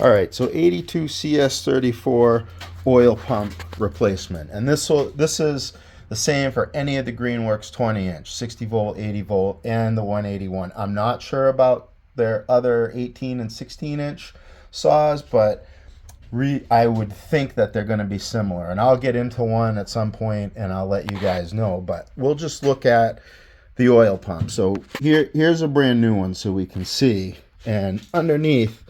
All right, so 82 CS34 oil pump replacement. And this is the same for any of the Greenworks 20 inch, 60 volt, 80 volt, and the 181. I'm not sure about their other 18 and 16 inch saws, but I would think that they're going to be similar. And I'll get into one at some point and I'll let you guys know. But we'll just look at the oil pump. So here's a brand new one so we can see. And underneath,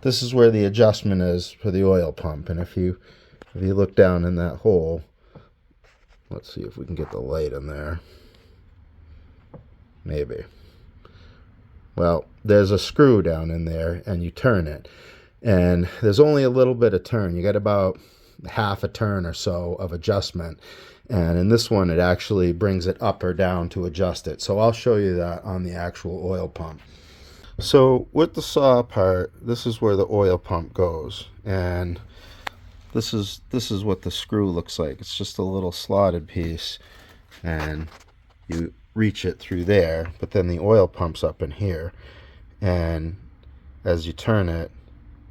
this is where the adjustment is for the oil pump. And if you look down in that hole, let's see if we can get the light in there. Maybe. Well, there's a screw down in there and you turn it. And there's only a little bit of turn. You got about half a turn or so of adjustment. And in this one, it actually brings it up or down to adjust it. So I'll show you that on the actual oil pump. So with the saw part, this is where the oil pump goes. And this is what the screw looks like. It's just a little slotted piece. And you reach it through there. But then the oil pump's up in here. And as you turn it,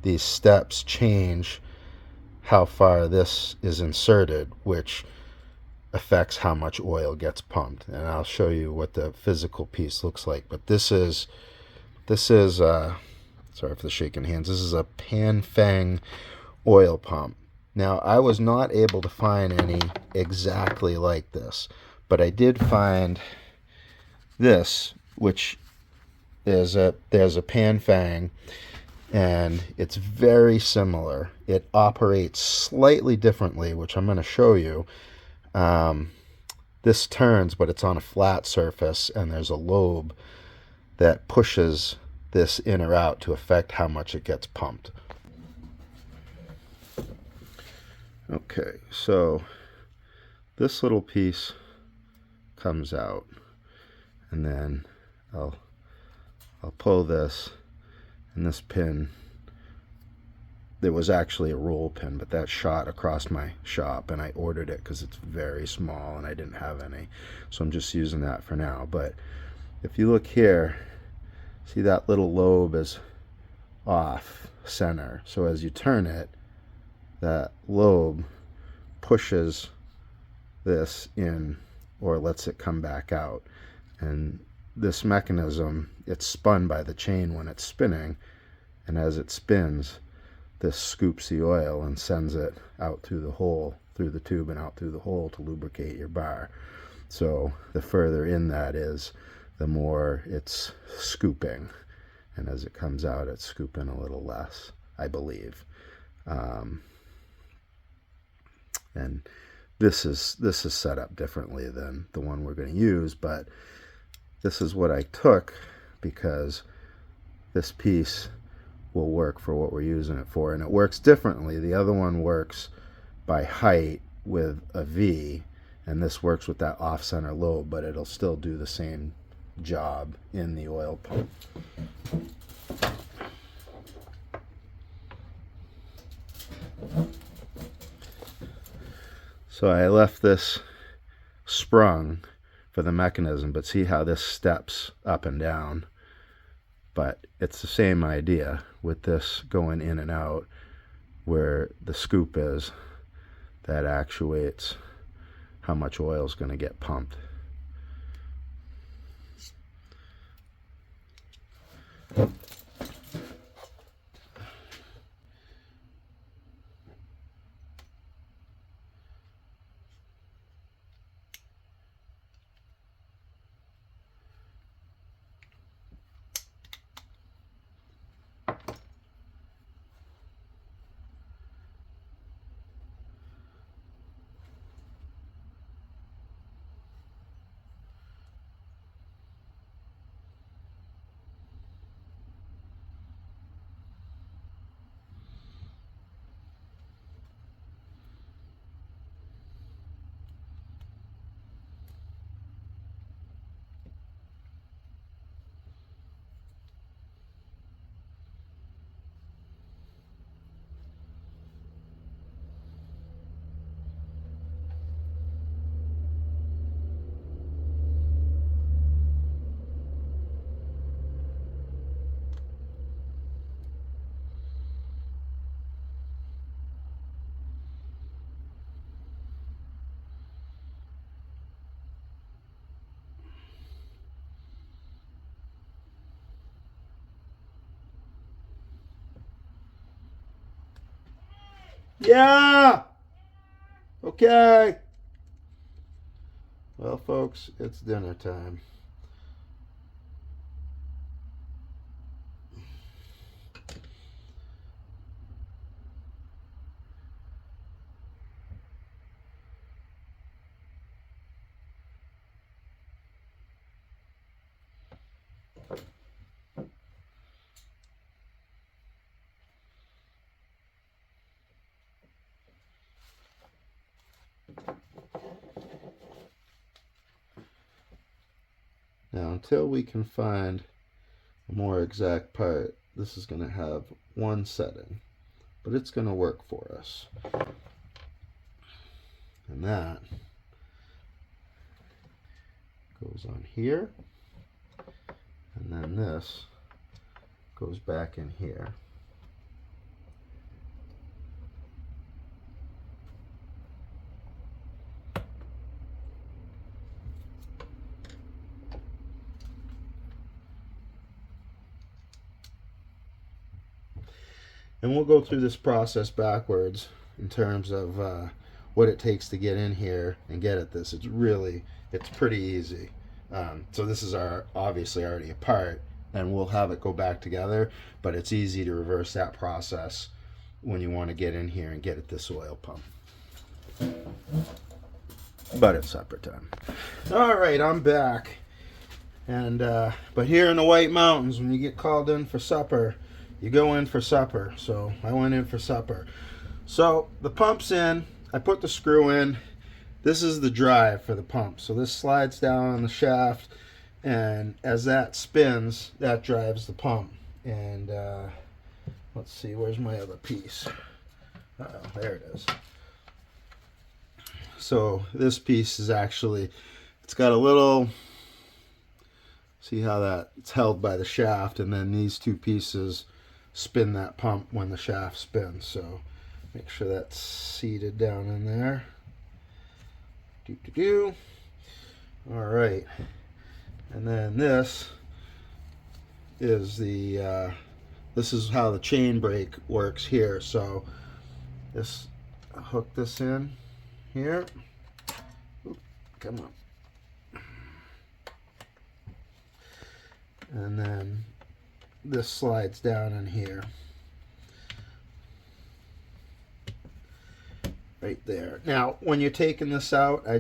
these steps change how far this is inserted, which affects how much oil gets pumped. And I'll show you what the physical piece looks like. But this is sorry for the shaking hands. This is a Panfeng oil pump. Now, I was not able to find any exactly like this, but I did find this, which there's a Panfeng, and it's very similar. It operates slightly differently, which I'm going to show you. This turns, but it's on a flat surface, and there's a lobe that pushes this in or out to affect how much it gets pumped. Okay, so this little piece comes out, and then I'll pull this, and this pin, there was actually a roll pin, but that shot across my shop, and I ordered it because it's very small and I didn't have any, so I'm just using that for now. But if you look here, see that little lobe is off center, so as you turn it, that lobe pushes this in or lets it come back out. And this mechanism, it's spun by the chain when it's spinning, and as it spins, this scoops the oil and sends it out through the hole, through the tube and out through the hole to lubricate your bar. So the further in that is, the more it's scooping, and as it comes out, it's scooping a little less, I believe. And this is set up differently than the one we're going to use, but this is what I took because this piece will work for what we're using it for, and it works differently. The other one works by height with a V, and this works with that off-center lobe, but it'll still do the same job in the oil pump. So I left this sprung for the mechanism, but see how this steps up and down. But it's the same idea with this going in and out, where the scoop is that actuates how much oil is going to get pumped. Yeah! Okay. Well, folks, it's dinner time. Now, until we can find a more exact part, this is going to have one setting, but it's going to work for us. And that goes on here, and then this goes back in here. And we'll go through this process backwards in terms of what it takes to get in here and get at this. It's pretty easy. So this is obviously already apart, and we'll have it go back together, but it's easy to reverse that process when you want to get in here and get at this oil pump. But it's supper time. All right, I'm back. And but here in the White Mountains, when you get called in for supper, you go in for supper. So I went in for supper. So the pump's in. I put the screw in. This is the drive for the pump. So this slides down on the shaft, and as that spins, that drives the pump. And let's see, where's my other piece? Uh-oh, there it is. So this piece is actually, it's got a little, see how that it's held by the shaft, and then these two pieces spin that pump when the shaft spins. So make sure that's seated down in there. All right, and then this is this is how the chain brake works here. So this, hook this in here. Oop, come on. And then this slides down in here. Right there. Now, when you're taking this out, I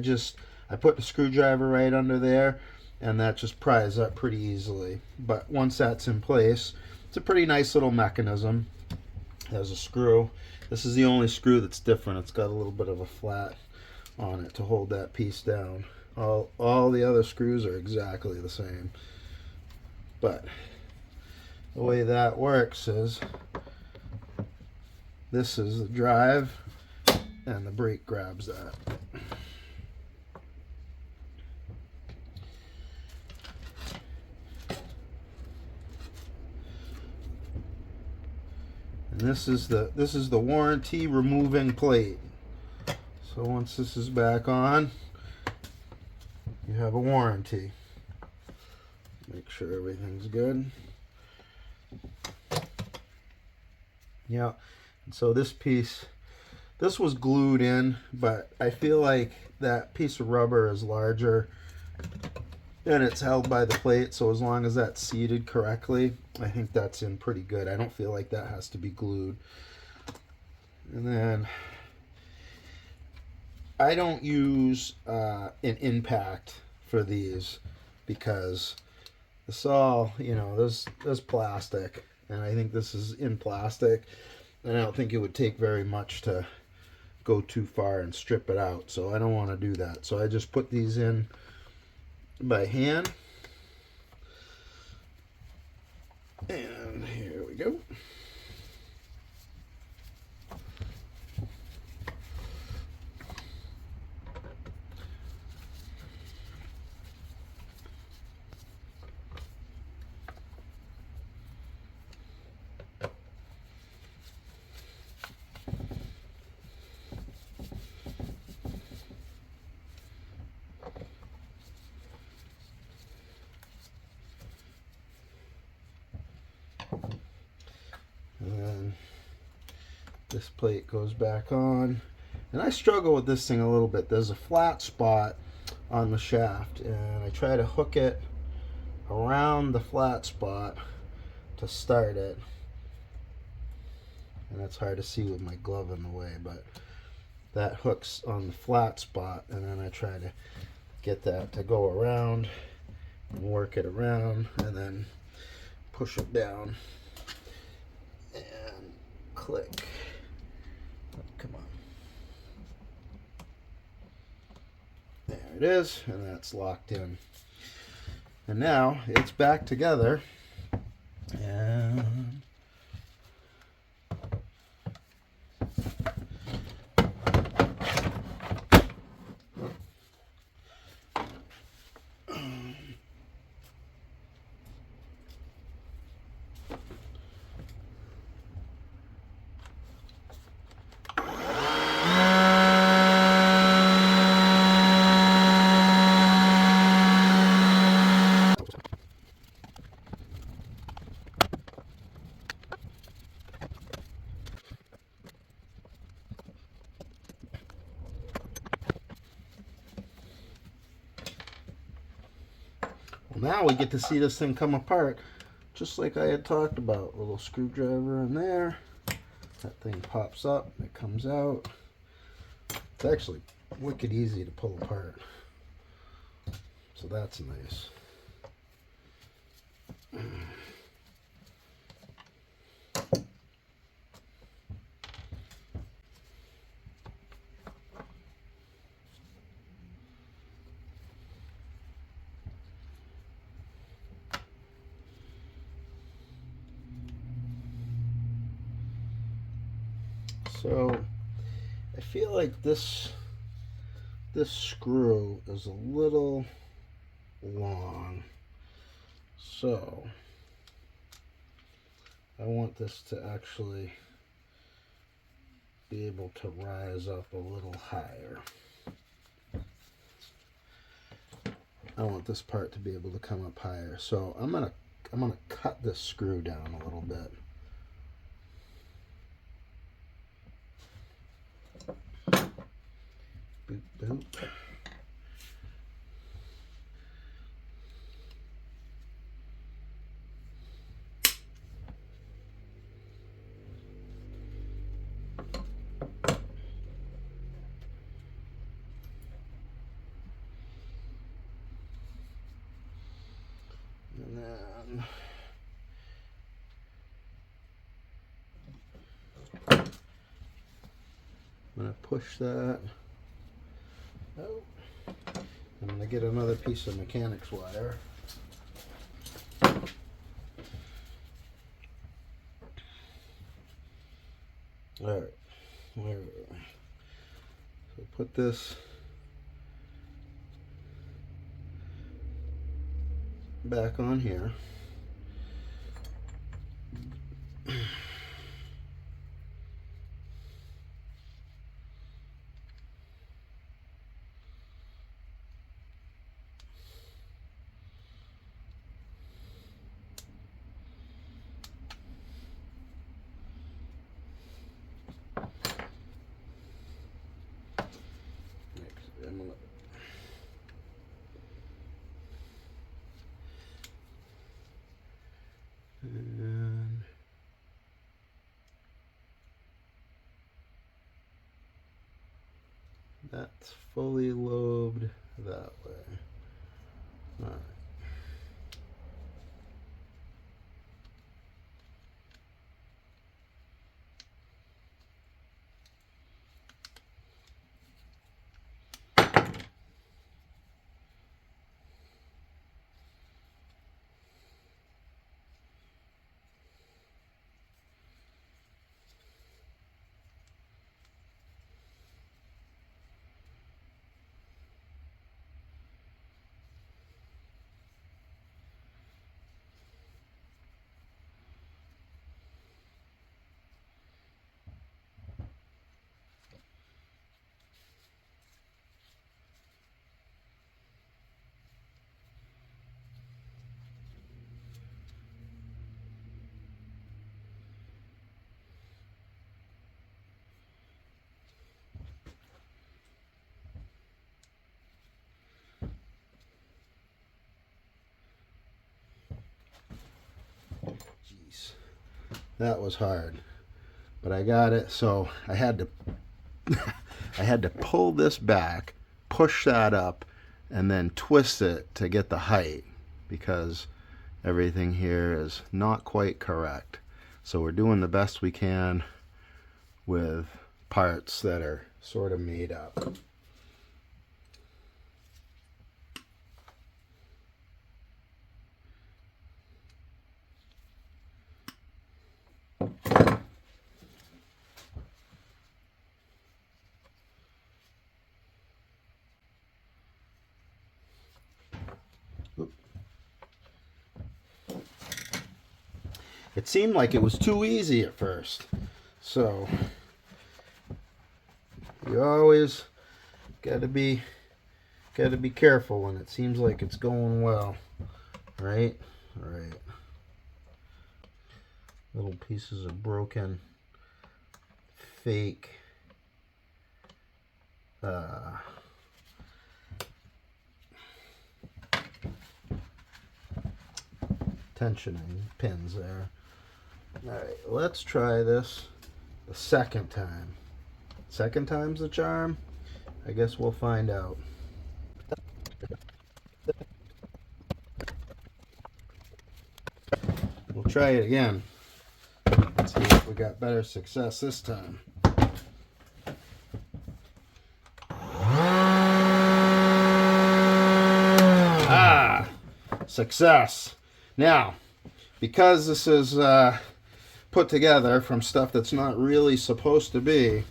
put the screwdriver right under there, and that just pries up pretty easily. But once that's in place, it's a pretty nice little mechanism. There's a screw. This is the only screw that's different. It's got a little bit of a flat on it to hold that piece down. All the other screws are exactly the same. But the way that works is this is the drive, and the brake grabs that. And this is the warranty removing plate. So once this is back on, you have a warranty. Make sure everything's good. Yeah, and so this piece, this was glued in, but I feel like that piece of rubber is larger and it's held by the plate, so as long as that's seated correctly, I think that's in pretty good. I don't feel like that has to be glued. And then I don't use an impact for these because it's all, there's plastic, and I think this is in plastic, and I don't think it would take very much to go too far and strip it out, so I don't want to do that. So I just put these in by hand, and here we go. This plate goes back on. And I struggle with this thing a little bit. There's a flat spot on the shaft, and I try to hook it around the flat spot to start it. And that's hard to see with my glove in the way, but that hooks on the flat spot, and then I try to get that to go around and work it around, and then push it down and click. Oh, come on. There it is, and that's locked in. And now it's back together, and now we get to see this thing come apart, just like I had talked about. A little screwdriver in there. That thing pops up, it comes out. It's actually wicked easy to pull apart. So that's nice. So I feel like this screw is a little long, so I want this to actually be able to rise up a little higher. I want this part to be able to come up higher, so I'm gonna cut this screw down a little bit. Boop, boop. And then I'm going to push that out. I'm going to get another piece of mechanics wire. Alright, so put this back on here. And that's fully lobed that way. All right. Jeez, that was hard, but I got it. So I had to I had to pull this back, push that up, and then twist it to get the height, because everything here is not quite correct. So we're doing the best we can with parts that are sort of made up. It seemed like it was too easy at first, so you always gotta be careful when it seems like it's going well, right? All right. Little pieces of broken fake tensioning pins there. All right, let's try this the second time. Second time's the charm. I guess we'll find out. We'll try it again. Let's see if we got better success this time. Ah, success. Now, because this is put together from stuff that's not really supposed to be,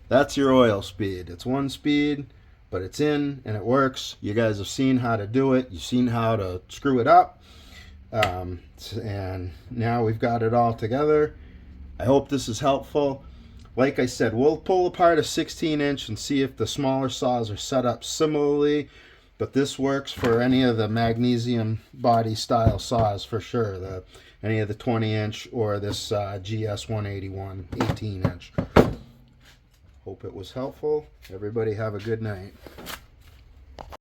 that's your oil speed. It's one speed, but it's in and it works. You guys have seen how to do it. You've seen how to screw it up. And now we've got it all together. I hope this is helpful. Like I said, we'll pull apart a 16-inch and see if the smaller saws are set up similarly. But this works for any of the magnesium body style saws for sure. Any of the 20-inch or this GS 181 18-inch. Hope it was helpful. Everybody have a good night.